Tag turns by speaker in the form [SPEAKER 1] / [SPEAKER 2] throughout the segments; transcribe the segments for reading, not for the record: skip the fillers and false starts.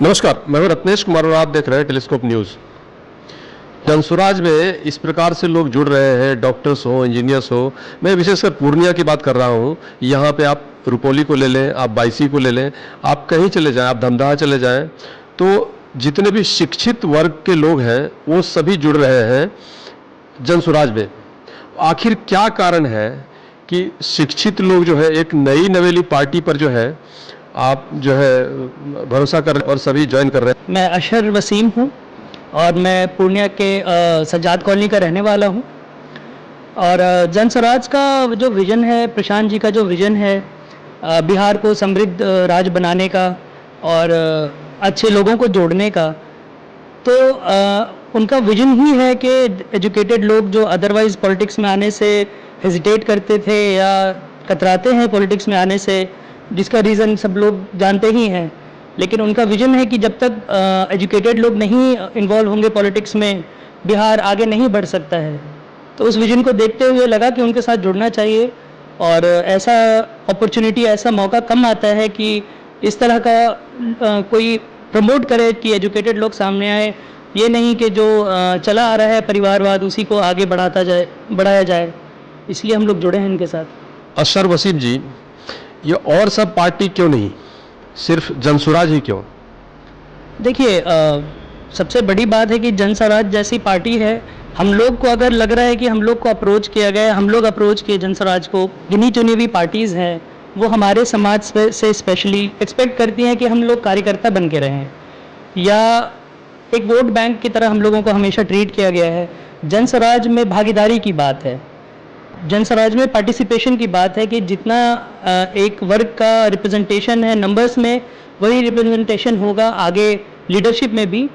[SPEAKER 1] नमस्कार, मैं हूं रत्नेश कुमार और आप देख रहे हैं टेलीस्कोप न्यूज़। जनसुराज में इस प्रकार से लोग जुड़ रहे हैं, डॉक्टर्स हो, इंजीनियर्स हो। मैं विशेषकर पूर्णिया की बात कर रहा हूं। यहाँ पे आप रुपौली को ले लें, आप बायसी को ले लें, आप कहीं चले जाएं, आप धमदाहा चले जाएं, तो जितने भी शिक्षित वर्ग के लोग हैं वो सभी जुड़ रहे हैं जनसुराज में। आखिर क्या कारण है कि शिक्षित लोग जो है एक नई नवेली पार्टी पर जो है आप जो है भरोसा कर और सभी ज्वाइन कर रहे हैं?
[SPEAKER 2] मैं अशर वसीम हूँ और मैं पूर्णिया के सज्जाद कॉलोनी का रहने वाला हूँ। और जनसुराज का जो विज़न है, प्रशांत जी का जो विज़न है बिहार को समृद्ध राज्य बनाने का और अच्छे लोगों को जोड़ने का, तो उनका विज़न ही है कि एजुकेटेड लोग जो अदरवाइज़ पॉलिटिक्स में आने से हेजिटेट करते थे या कतराते हैं पॉलिटिक्स में आने से, जिसका रीज़न सब लोग जानते ही हैं, लेकिन उनका विज़न है कि जब तक एजुकेटेड लोग नहीं इन्वॉल्व होंगे पॉलिटिक्स में, बिहार आगे नहीं बढ़ सकता है। तो उस विज़न को देखते हुए लगा कि उनके साथ जुड़ना चाहिए। और ऐसा अपॉर्चुनिटी, ऐसा मौका कम आता है कि इस तरह का कोई प्रमोट करे कि एजुकेटेड लोग सामने आए, ये नहीं कि जो चला आ रहा है परिवारवाद उसी को आगे बढ़ाया जाए। इसलिए हम लोग जुड़े हैं इनके साथ।
[SPEAKER 1] अशर वसीम जी, ये और सब पार्टी क्यों नहीं, सिर्फ जनसुराज ही क्यों?
[SPEAKER 2] देखिए, सबसे बड़ी बात है कि जनसुराज जैसी पार्टी है, हम लोग को अगर लग रहा है कि हम लोग को अप्रोच किया गया, हम लोग अप्रोच किए जनसुराज को, गिनी चुनी हुई पार्टीज़ हैं वो हमारे समाज से स्पेशली एक्सपेक्ट करती हैं कि हम लोग कार्यकर्ता बन के रहें, या एक वोट बैंक की तरह हम लोगों को हमेशा ट्रीट किया गया है। जनसुराज में भागीदारी की बात है, जनसुराज में पार्टिसिपेशन की बात है कि जितना एक वर्ग का रिप्रेजेंटेशन है नंबर्स में, वही रिप्रेजेंटेशन होगा आगे लीडरशिप में भी।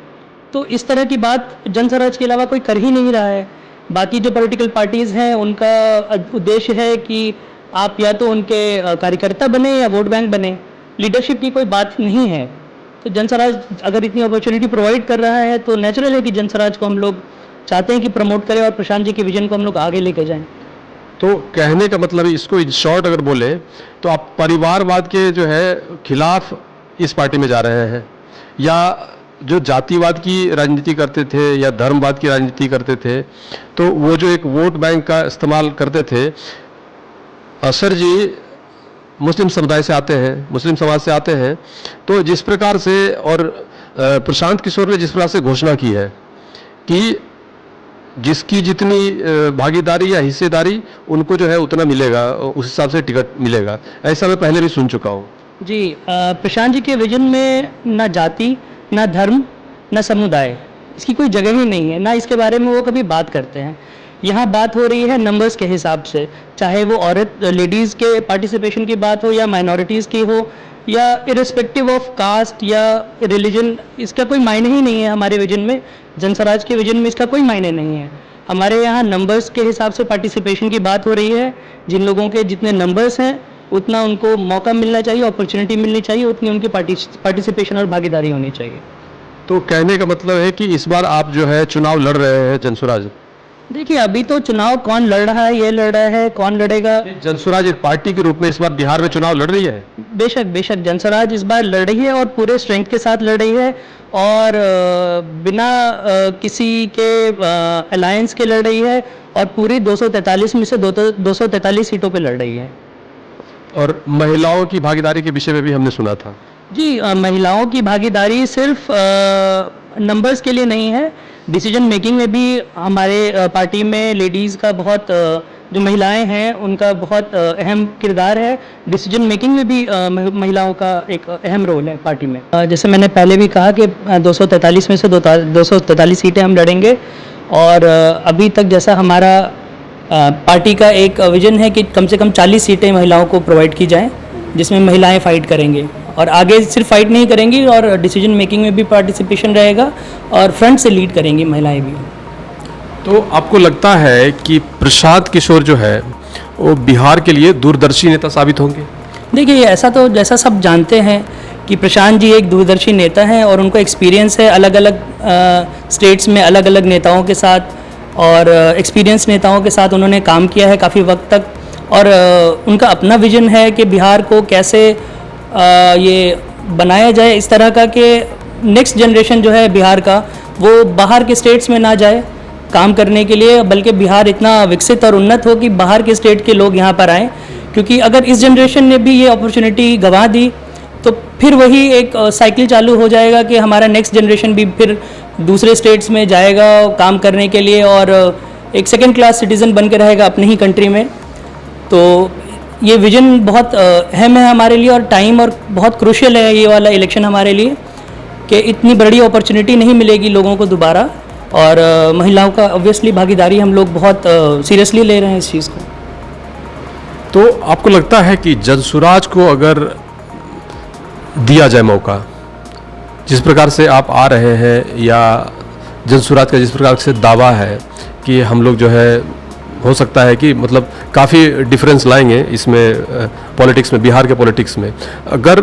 [SPEAKER 2] तो इस तरह की बात जनसुराज के अलावा कोई कर ही नहीं रहा है। बाकी जो पॉलिटिकल पार्टीज़ हैं उनका उद्देश्य है कि आप या तो उनके कार्यकर्ता बने या वोट बैंक बने, लीडरशिप की कोई बात नहीं है। तो जनसुराज अगर इतनी अपॉर्चुनिटी प्रोवाइड कर रहा है तो नेचुरल है कि जनसुराज को हम लोग चाहते हैं कि प्रमोट करें और प्रशांत जी के विजन को हम लोग आगे लेके जाएं।
[SPEAKER 1] तो कहने का मतलब इसको इन शॉर्ट अगर बोले तो आप परिवारवाद के जो है खिलाफ इस पार्टी में जा रहे हैं, या जो जातिवाद की राजनीति करते थे या धर्मवाद की राजनीति करते थे, तो वो जो एक वोट बैंक का इस्तेमाल करते थे। असर जी मुस्लिम समुदाय से आते हैं, मुस्लिम समाज से आते हैं, तो जिस प्रकार से और प्रशांत किशोर ने जिस प्रकार से घोषणा की है कि जिसकी जितनी भागीदारी या हिस्सेदारी उनको जो है उतना मिलेगा, उस हिसाब से टिकट मिलेगा, ऐसा मैं पहले भी सुन चुका हूँ।
[SPEAKER 2] जी, प्रशांत जी के विजन में ना जाति, ना धर्म, ना समुदाय, इसकी कोई जगह ही नहीं है, ना इसके बारे में वो कभी बात करते हैं। यहाँ बात हो रही है नंबर्स के हिसाब से, चाहे वो औरत लेडीज़ के पार्टिसिपेशन की बात हो या माइनॉरिटीज़ की हो, या इरिस्पेक्टिव ऑफ कास्ट या रिलीजन, इसका कोई मायने ही नहीं है हमारे विजन में। जनसुराज के विजन में इसका कोई मायने नहीं है। हमारे यहाँ नंबर्स के हिसाब से पार्टिसिपेशन की बात हो रही है। जिन लोगों के जितने नंबर्स हैं उतना उनको मौका मिलना चाहिए, अपॉर्चुनिटी मिलनी चाहिए, उतनी उनकी पार्टिसिपेशन और भागीदारी होनी चाहिए।
[SPEAKER 1] तो कहने का मतलब है कि इस बार आप जो है चुनाव लड़ रहे हैं जनसुराज?
[SPEAKER 2] देखिए, अभी तो चुनाव कौन लड़ रहा है, ये लड़ रहा है, कौन लड़ेगा।
[SPEAKER 1] जनसुराज एक पार्टी के रूप में इस बार बिहार में चुनाव लड़ रही है?
[SPEAKER 2] बेशक बेशक जनसुराज इस बार लड़ रही है और पूरे स्ट्रेंथ के साथ लड़ रही है, और बिना किसी के अलायंस के लड़ रही है, और पूरी 243 में से 243 सीटों पे लड़ रही है।
[SPEAKER 1] और महिलाओं की भागीदारी के विषय में भी हमने सुना था।
[SPEAKER 2] जी, महिलाओं की भागीदारी सिर्फ नंबर्स के लिए नहीं है, डिसीजन मेकिंग में भी हमारे पार्टी में लेडीज़ का बहुत, जो महिलाएं हैं उनका बहुत अहम किरदार है। डिसीजन मेकिंग में भी महिलाओं का एक अहम रोल है पार्टी में। जैसे मैंने पहले भी कहा कि 243 में से 243 सीटें हम लड़ेंगे, और अभी तक जैसा हमारा पार्टी का एक विजन है कि कम से कम 40 सीटें महिलाओं को प्रोवाइड की जाएँ, जिसमें महिलाएं फ़ाइट करेंगी, और आगे सिर्फ फाइट नहीं करेंगी और डिसीजन मेकिंग में भी पार्टिसिपेशन रहेगा, और फ्रंट से लीड करेंगी महिलाएं भी।
[SPEAKER 1] तो आपको लगता है कि प्रशांत किशोर जो है वो बिहार के लिए दूरदर्शी नेता साबित होंगे?
[SPEAKER 2] देखिए, ऐसा तो जैसा सब जानते हैं कि प्रशांत जी एक दूरदर्शी नेता हैं, और उनको एक्सपीरियंस है अलग अलग स्टेट्स में अलग अलग नेताओं के साथ, और एक्सपीरियंस नेताओं के साथ उन्होंने काम किया है काफ़ी वक्त तक, और उनका अपना विजन है कि बिहार को कैसे ये बनाया जाए इस तरह का कि नेक्स्ट जनरेशन जो है बिहार का, वो बाहर के स्टेट्स में ना जाए काम करने के लिए, बल्कि बिहार इतना विकसित और उन्नत हो कि बाहर के स्टेट के लोग यहाँ पर आएँ। क्योंकि अगर इस जनरेशन ने भी ये अपॉर्चुनिटी गंवा दी तो फिर वही एक साइकिल चालू हो जाएगा कि हमारा नेक्स्ट जनरेशन भी फिर दूसरे स्टेट्स में जाएगा काम करने के लिए और एक सेकंड क्लास सिटीज़न बन के रहेगा अपनी ही कंट्री में। तो ये विज़न बहुत अहम है हमारे लिए और टाइम और बहुत क्रूशियल है ये वाला इलेक्शन हमारे लिए कि इतनी बड़ी अपॉर्चुनिटी नहीं मिलेगी लोगों को दोबारा, और महिलाओं का ऑब्वियसली भागीदारी हम लोग बहुत सीरियसली ले रहे हैं इस चीज़ को।
[SPEAKER 1] तो आपको लगता है कि जनसुराज को अगर दिया जाए मौका, जिस प्रकार से आप आ रहे हैं, या जनसुराज का जिस प्रकार से दावा है कि हम लोग जो है हो सकता है कि मतलब काफ़ी डिफरेंस लाएंगे इसमें पॉलिटिक्स में, बिहार के पॉलिटिक्स में, अगर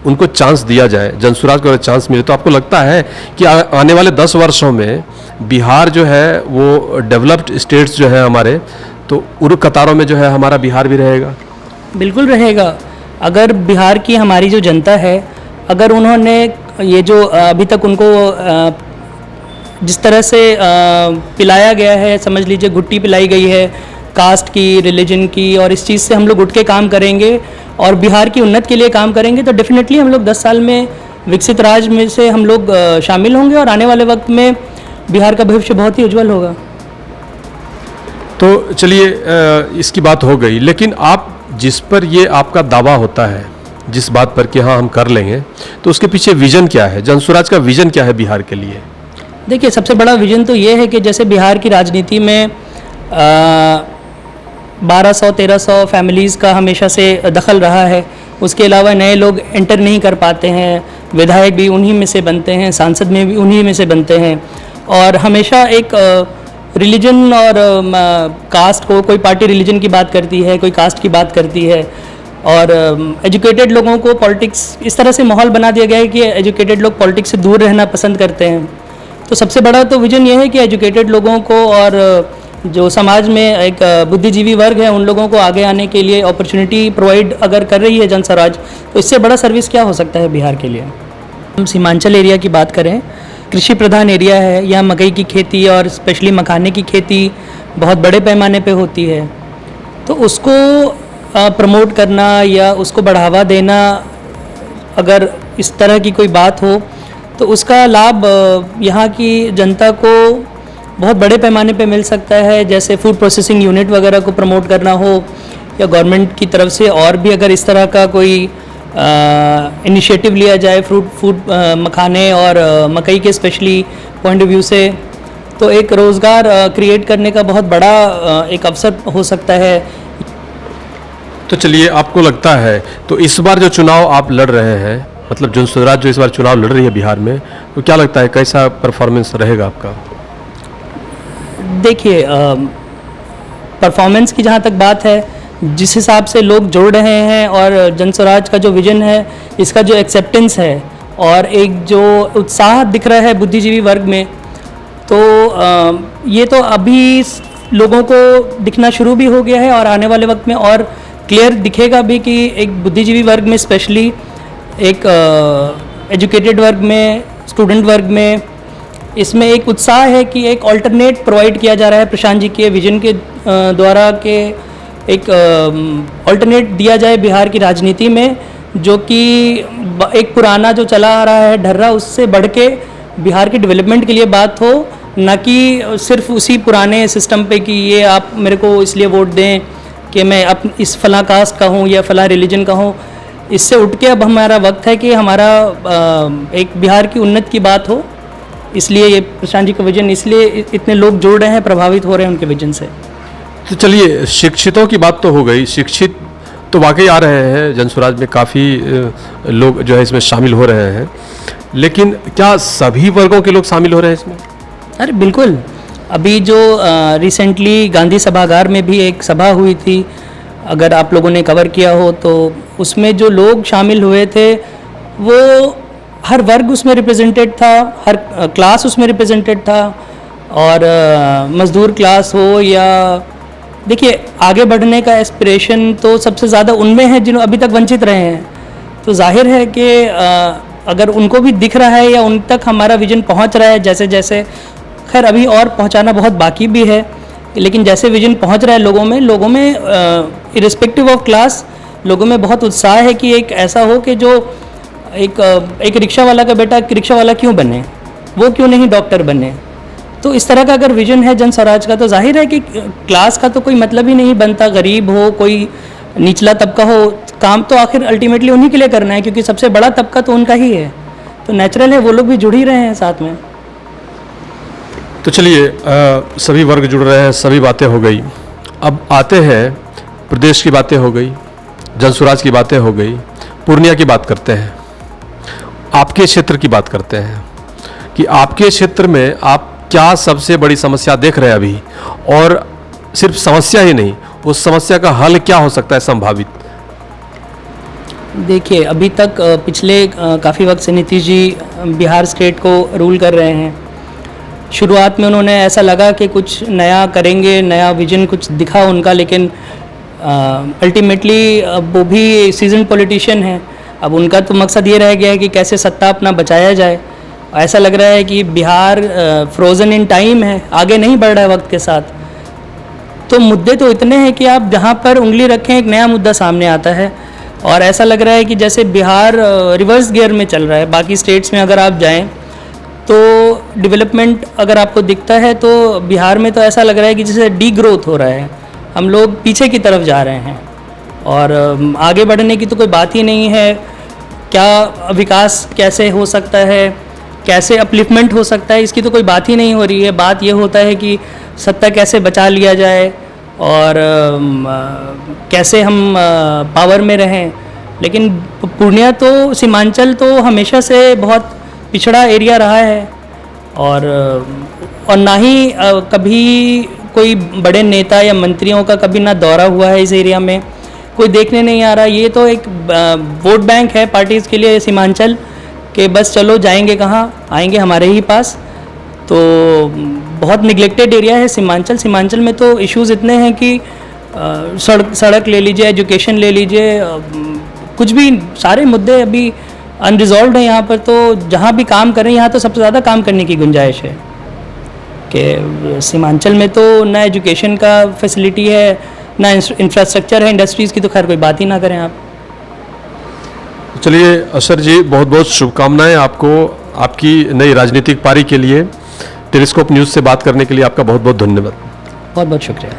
[SPEAKER 1] उनको चांस दिया जाए, जनसुराज को अगर चांस मिले, तो आपको लगता है कि आने वाले 10 वर्षों में बिहार जो है वो डेवलप्ड स्टेट्स जो है हमारे, तो उन कतारों में जो है हमारा बिहार भी रहेगा?
[SPEAKER 2] बिल्कुल रहेगा। अगर बिहार की हमारी जो जनता है, अगर उन्होंने ये जो अभी तक उनको जिस तरह से पिलाया गया है, समझ लीजिए घुट्टी पिलाई गई है कास्ट की, रिलीजन की, और इस चीज़ से हम लोग उठ के काम करेंगे और बिहार की उन्नत के लिए काम करेंगे, तो डेफिनेटली हम लोग 10 साल में विकसित राज्य में से हम लोग शामिल होंगे और आने वाले वक्त में बिहार का भविष्य बहुत ही उज्जवल होगा।
[SPEAKER 1] तो चलिए इसकी बात हो गई, लेकिन आप जिस पर ये आपका दावा होता है, जिस बात पर कि हाँ हम कर लेंगे, तो उसके पीछे विजन क्या है? जनसुराज का विजन क्या है बिहार के लिए?
[SPEAKER 2] देखिए, सबसे बड़ा विजन तो ये है कि जैसे बिहार की राजनीति में 1200-1300 फैमिलीज़ का हमेशा से दखल रहा है, उसके अलावा नए लोग एंटर नहीं कर पाते हैं, विधायक भी उन्हीं में से बनते हैं, सांसद में भी उन्हीं में से बनते हैं, और हमेशा एक रिलीजन और कास्ट को, कोई पार्टी रिलीजन की बात करती है, कोई कास्ट की बात करती है, और एजुकेटेड लोगों को पॉलिटिक्स, इस तरह से माहौल बना दिया गया है कि एजुकेटेड लोग पॉलिटिक्स से दूर रहना पसंद करते हैं। तो सबसे बड़ा तो विजन ये है कि एजुकेटेड लोगों को और जो समाज में एक बुद्धिजीवी वर्ग है उन लोगों को आगे आने के लिए अपॉर्चुनिटी प्रोवाइड अगर कर रही है जनसुराज, तो इससे बड़ा सर्विस क्या हो सकता है बिहार के लिए। हम सीमांचल एरिया की बात करें, कृषि प्रधान एरिया है, यहाँ मकई की खेती और स्पेशली मखाने की खेती बहुत बड़े पैमाने पे होती है, तो उसको प्रमोट करना या उसको बढ़ावा देना, अगर इस तरह की कोई बात हो तो उसका लाभ यहाँ की जनता को बहुत बड़े पैमाने पे मिल सकता है। जैसे फूड प्रोसेसिंग यूनिट वगैरह को प्रमोट करना हो, या गवर्नमेंट की तरफ से और भी अगर इस तरह का कोई इनिशिएटिव लिया जाए फूड मखाने और मकई के स्पेशली पॉइंट ऑफ व्यू से, तो एक रोज़गार क्रिएट करने का बहुत बड़ा एक अवसर हो सकता है।
[SPEAKER 1] तो चलिए, आपको लगता है तो इस बार जो चुनाव आप लड़ रहे हैं, मतलब जनसुराज जो इस बार चुनाव लड़ रही है बिहार में, तो क्या लगता है कैसा परफॉर्मेंस रहेगा आपका?
[SPEAKER 2] देखिए, परफॉर्मेंस की जहाँ तक बात है, जिस हिसाब से लोग जुड़ रहे हैं और जनसुराज का जो विजन है, इसका जो एक्सेप्टेंस है और एक जो उत्साह दिख रहा है बुद्धिजीवी वर्ग में, तो ये तो अभी लोगों को दिखना शुरू भी हो गया है और आने वाले वक्त में और क्लियर दिखेगा भी कि एक बुद्धिजीवी वर्ग में, स्पेशली एक एजुकेटेड वर्ग में, स्टूडेंट वर्ग में, इसमें एक उत्साह है कि एक अल्टरनेट प्रोवाइड किया जा रहा है प्रशांत जी के विजन के द्वारा, के एक अल्टरनेट दिया जाए बिहार की राजनीति में, जो कि एक पुराना जो चला आ रहा है ढर्रा, उससे बढ़ के बिहार के डेवलपमेंट के लिए बात हो, ना कि सिर्फ उसी पुराने सिस्टम पे कि ये आप मेरे को इसलिए वोट दें कि मैं इस फलां कास्ट का हूँ या फलां रिलीजन का हूँ। इससे उठ के अब हमारा वक्त है कि हमारा एक बिहार की उन्नत की बात हो, इसलिए ये प्रशांत जी का विजन, इसलिए इतने लोग जुड़ रहे हैं, प्रभावित हो रहे हैं उनके विजन से।
[SPEAKER 1] तो चलिए, शिक्षितों की बात तो हो गई, शिक्षित तो वाकई आ रहे हैं, जनसुराज में काफ़ी लोग जो है इसमें शामिल हो रहे हैं, लेकिन क्या सभी वर्गों के लोग शामिल हो रहे हैं इसमें?
[SPEAKER 2] अरे बिल्कुल, अभी जो रिसेंटली गांधी सभागार में भी एक सभा हुई थी, अगर आप लोगों ने कवर किया हो, तो उसमें जो लोग शामिल हुए थे वो हर वर्ग उसमें रिप्रेजेंटेड था, हर क्लास उसमें रिप्रेजेंटेड था, और मजदूर क्लास हो या, देखिए आगे बढ़ने का एस्पिरेशन तो सबसे ज़्यादा उनमें है जिन्होंने अभी तक वंचित रहे हैं। तो जाहिर है कि अगर उनको भी दिख रहा है या उन तक हमारा विजन पहुंच रहा है जैसे जैसे, खैर अभी और पहुंचाना बहुत बाकी भी है, लेकिन जैसे विजन पहुंच रहा है लोगों में इरिस्पेक्टिव ऑफ क्लास, लोगों में बहुत उत्साह है कि एक ऐसा हो कि जो एक रिक्शा वाला का बेटा रिक्शा वाला क्यों बने, वो क्यों नहीं डॉक्टर बने। तो इस तरह का अगर विजन है जन स्वराज का, तो जाहिर है कि क्लास का तो कोई मतलब ही नहीं बनता, गरीब हो, कोई निचला तबका हो, काम तो आखिर अल्टीमेटली उन्हीं के लिए करना है, क्योंकि सबसे बड़ा तबका तो उनका ही है, तो नेचुरल है वो लोग भी जुड़ ही रहे हैं साथ में।
[SPEAKER 1] तो चलिए, सभी वर्ग जुड़ रहे हैं, सभी बातें हो गई। अब आते हैं, प्रदेश की बातें हो गई, जनसुराज की बातें हो गई, पूर्णिया की बात करते हैं, आपके क्षेत्र की बात करते हैं कि आपके क्षेत्र में आप क्या सबसे बड़ी समस्या देख रहे हैं अभी, और सिर्फ समस्या ही नहीं, उस समस्या का हल क्या हो सकता है संभावित।
[SPEAKER 2] देखिए, अभी तक पिछले काफ़ी वक्त से नीतीश जी बिहार स्टेट को रूल कर रहे हैं। शुरुआत में उन्होंने ऐसा लगा कि कुछ नया करेंगे, नया विजन कुछ दिखा उनका, लेकिन अल्टीमेटली वो भी सीजन पॉलिटिशियन हैं। अब उनका तो मकसद ये रह गया है कि कैसे सत्ता अपना बचाया जाए। ऐसा लग रहा है कि बिहार फ्रोज़न इन टाइम है, आगे नहीं बढ़ रहा है वक्त के साथ। तो मुद्दे तो इतने हैं कि आप जहाँ पर उंगली रखें एक नया मुद्दा सामने आता है, और ऐसा लग रहा है कि जैसे बिहार रिवर्स गियर में चल रहा है। बाकी स्टेट्स में अगर आप जाएं तो डेवलपमेंट अगर आपको दिखता है, तो बिहार में तो ऐसा लग रहा है कि जैसे डी ग्रोथ हो रहा है, हम लोग पीछे की तरफ जा रहे हैं और आगे बढ़ने की तो कोई बात ही नहीं है। क्या विकास कैसे हो सकता है, कैसे अपलिफ्टमेंट हो सकता है, इसकी तो कोई बात ही नहीं हो रही है। बात ये होता है कि सत्ता कैसे बचा लिया जाए और कैसे हम पावर में रहें। लेकिन पूर्णिया तो, सीमांचल तो हमेशा से बहुत पिछड़ा एरिया रहा है, और ना ही कभी कोई बड़े नेता या मंत्रियों का कभी ना दौरा हुआ है इस एरिया में, कोई देखने नहीं आ रहा। ये तो एक वोट बैंक है पार्टीज़ के लिए सीमांचल, कि बस चलो जाएंगे कहाँ, आएंगे हमारे ही पास। तो बहुत निगलेक्टेड एरिया है सीमांचल। सीमांचल में तो इश्यूज़ इतने हैं कि सड़क ले लीजिए, एजुकेशन ले लीजिए, कुछ भी सारे मुद्दे अभी अनरिजॉल्व हैं यहाँ पर। तो जहाँ भी काम करें, यहाँ तो सबसे ज़्यादा काम करने की गुंजाइश है कि सीमांचल में तो ना एजुकेशन का फैसिलिटी है, ना इंफ्रास्ट्रक्चर है, इंडस्ट्रीज़ की तो खैर कोई बात ही ना करें आप।
[SPEAKER 1] चलिए असर जी, बहुत बहुत शुभकामनाएं आपको आपकी नई राजनीतिक पारी के लिए। टेलीस्कोप न्यूज़ से बात करने के लिए आपका बहुत बहुत धन्यवाद।
[SPEAKER 2] बहुत बहुत शुक्रिया।